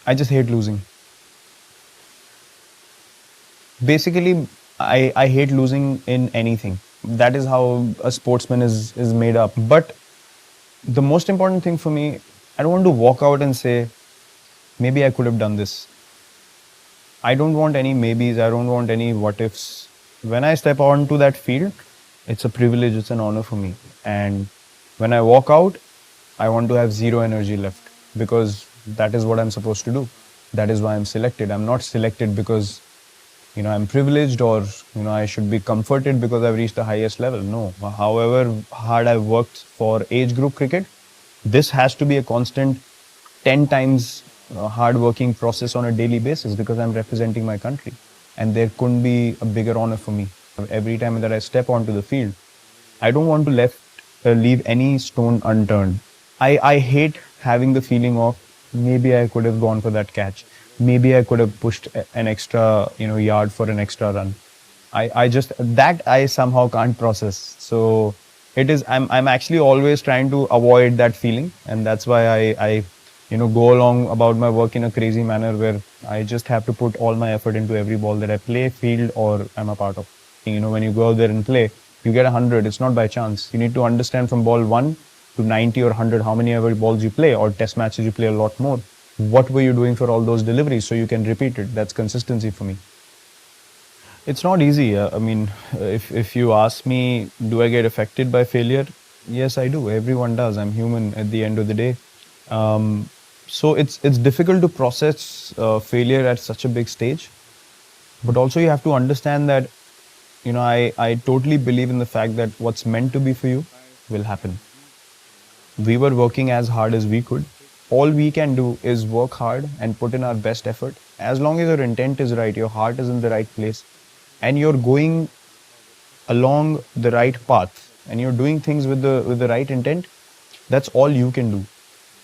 I just hate losing. Basically, I hate losing in anything. That is how a sportsman is made up. But the most important thing for me, I don't want to walk out and say, maybe I could have done this. I don't want any maybes. I don't want any what ifs. When I step onto that field, it's a privilege, it's an honor for me. And when I walk out, I want to have zero energy left because that is what I'm supposed to do. That is why I'm selected. I'm not selected because I'm privileged or I should be comforted because I've reached the highest level. No, however hard I've worked for age group cricket, this has to be a constant 10 times hard working process on a daily basis because I'm representing my country, and there couldn't be a bigger honor for me. Every time that I step onto the field, I don't want to leave any stone unturned. I hate having the feeling of maybe I could have gone for that catch. Maybe I could have pushed an extra, yard for an extra run. I somehow can't process. So I'm actually always trying to avoid that feeling. And that's why I go along about my work in a crazy manner where I just have to put all my effort into every ball that I play, field, or I'm a part of. When you go out there and play, you get 100. It's not by chance. You need to understand from ball 1 to 90 or 100 how many ever balls you play, or test matches you play a lot more. What were you doing for all those deliveries so you can repeat it? That's consistency for me. It's not easy. If you ask me, do I get affected by failure? Yes, I do. Everyone does. I'm human at the end of the day. So it's difficult to process failure at such a big stage. But also you have to understand that, I totally believe in the fact that what's meant to be for you will happen. We were working as hard as we could. All we can do is work hard and put in our best effort. As long as your intent is right, your heart is in the right place, and you're going along the right path, and you're doing things with the right intent, that's all you can do.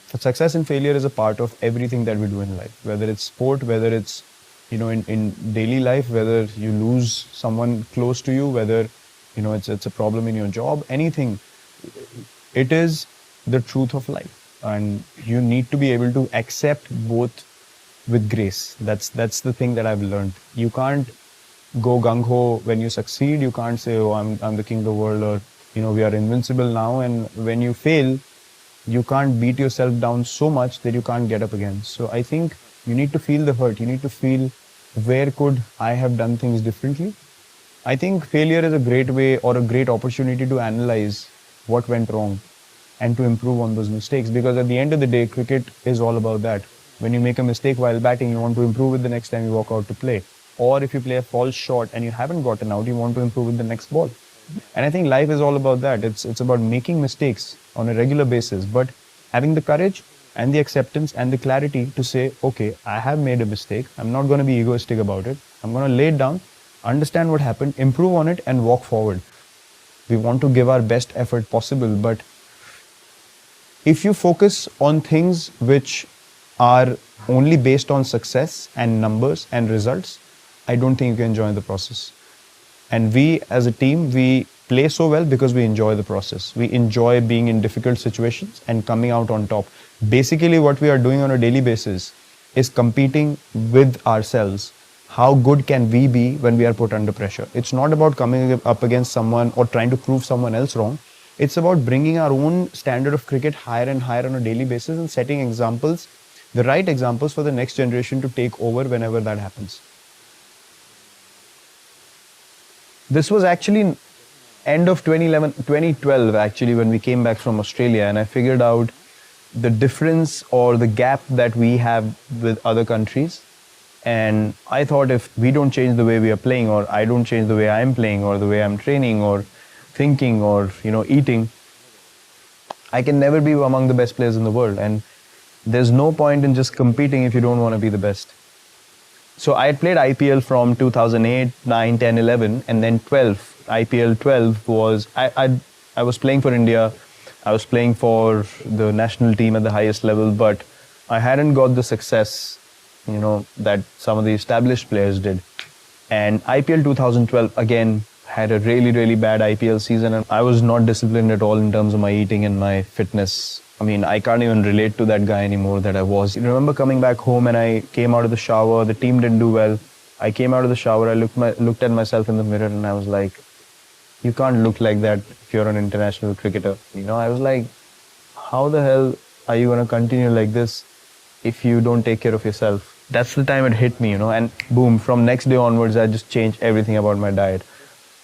Success and failure is a part of everything that we do in life, whether it's sport, whether it's in daily life, whether you lose someone close to you, whether it's a problem in your job, anything. It is the truth of life, and you need to be able to accept both with grace. That's the thing that I've learned. You can't go gung-ho when you succeed. You can't say, oh, I'm the king of the world, or we are invincible now. And when you fail, you can't beat yourself down so much that you can't get up again. So I think you need to feel the hurt. You need to feel, where could I have done things differently? I think failure is a great way or a great opportunity to analyze what went wrong and to improve on those mistakes. Because at the end of the day, cricket is all about that. When you make a mistake while batting, you want to improve it the next time you walk out to play. Or if you play a false shot and you haven't gotten out, you want to improve it the next ball. And I think life is all about that. It's about making mistakes on a regular basis, but having the courage and the acceptance and the clarity to say, okay, I have made a mistake. I'm not going to be egoistic about it. I'm going to lay it down, understand what happened, improve on it, and walk forward. We want to give our best effort possible, but if you focus on things which are only based on success and numbers and results, I don't think you can enjoy the process. And we as a team, we play so well because we enjoy the process. We enjoy being in difficult situations and coming out on top. Basically, what we are doing on a daily basis is competing with ourselves. How good can we be when we are put under pressure? It's not about coming up against someone or trying to prove someone else wrong. It's about bringing our own standard of cricket higher and higher on a daily basis and setting examples, the right examples for the next generation to take over whenever that happens. This was actually end of 2012 actually, when we came back from Australia, and I figured out the difference or the gap that we have with other countries. And I thought, if we don't change the way we are playing, or I don't change the way I'm playing, or the way I'm training, or thinking, or eating, I can never be among the best players in the world. And there's no point in just competing if you don't want to be the best. So I had played IPL from 2008, 9, 10, 11, and then 12. IPL 12 was, I was playing for India. I was playing for the national team at the highest level, but I hadn't got the success, that some of the established players did. And IPL 2012, again, had a really, really bad IPL season, and I was not disciplined at all in terms of my eating and my fitness. I mean, I can't even relate to that guy anymore that I was. I remember coming back home and I came out of the shower. The team didn't do well. I came out of the shower. I looked at myself in the mirror and I was like, you can't look like that if you're an international cricketer. I was like, how the hell are you going to continue like this if you don't take care of yourself? That's the time it hit me, and boom, from next day onwards, I just changed everything about my diet.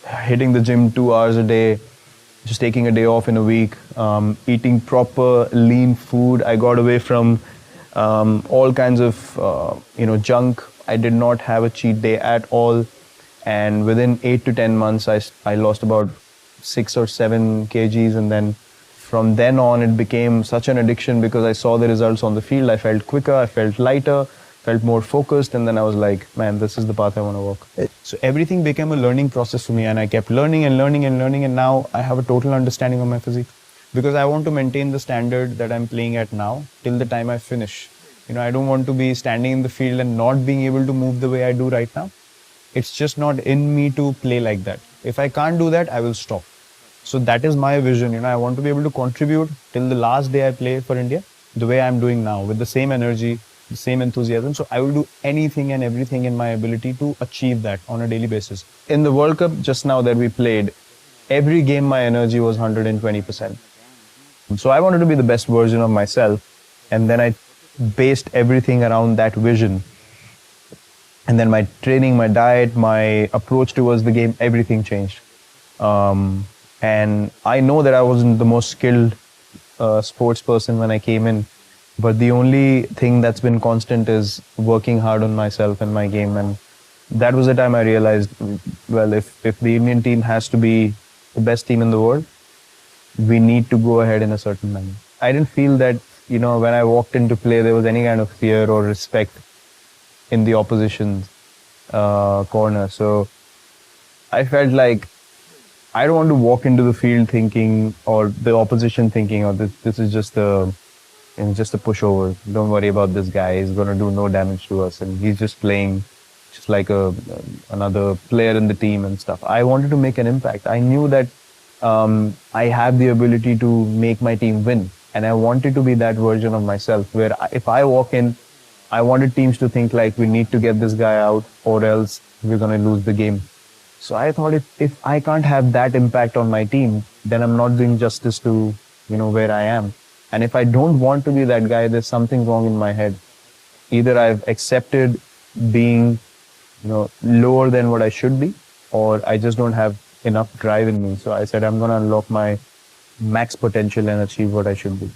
Hitting the gym 2 hours a day, just taking a day off in a week, eating proper lean food. I got away from all kinds of, junk. I did not have a cheat day at all. And within 8 to 10 months, I lost about 6 or 7 kgs. And then from then on, it became such an addiction because I saw the results on the field. I felt quicker, I felt lighter, felt more focused. And then I was like, man, this is the path I want to walk. So everything became a learning process for me. And I kept learning and learning and learning. And now I have a total understanding of my physique because I want to maintain the standard that I'm playing at now till the time I finish. I don't want to be standing in the field and not being able to move the way I do right now. It's just not in me to play like that. If I can't do that, I will stop. So that is my vision. I want to be able to contribute till the last day I play for India, the way I'm doing now, with the same energy, the same enthusiasm. So I will do anything and everything in my ability to achieve that on a daily basis. In the World Cup just now that we played, every game my energy was 120%. So I wanted to be the best version of myself. And then I based everything around that vision. And then my training, my diet, my approach towards the game, everything changed. And I know that I wasn't the most skilled sports person when I came in. But the only thing that's been constant is working hard on myself and my game. And that was the time I realized, well, if the Indian team has to be the best team in the world, we need to go ahead in a certain manner. I didn't feel that, when I walked into play, there was any kind of fear or respect in the opposition corner. So I felt like I don't want to walk into the field thinking, or the opposition thinking, oh, this is just a pushover. Don't worry about this guy. He's going to do no damage to us. And he's just playing just like another player in the team and stuff. I wanted to make an impact. I knew that I have the ability to make my team win. And I wanted to be that version of myself where if I walk in, I wanted teams to think like, we need to get this guy out or else we're going to lose the game. So I thought if I can't have that impact on my team, then I'm not doing justice to, where I am. And if I don't want to be that guy, there's something wrong in my head. Either I've accepted being, lower than what I should be, or I just don't have enough drive in me. So I said, I'm going to unlock my max potential and achieve what I should be.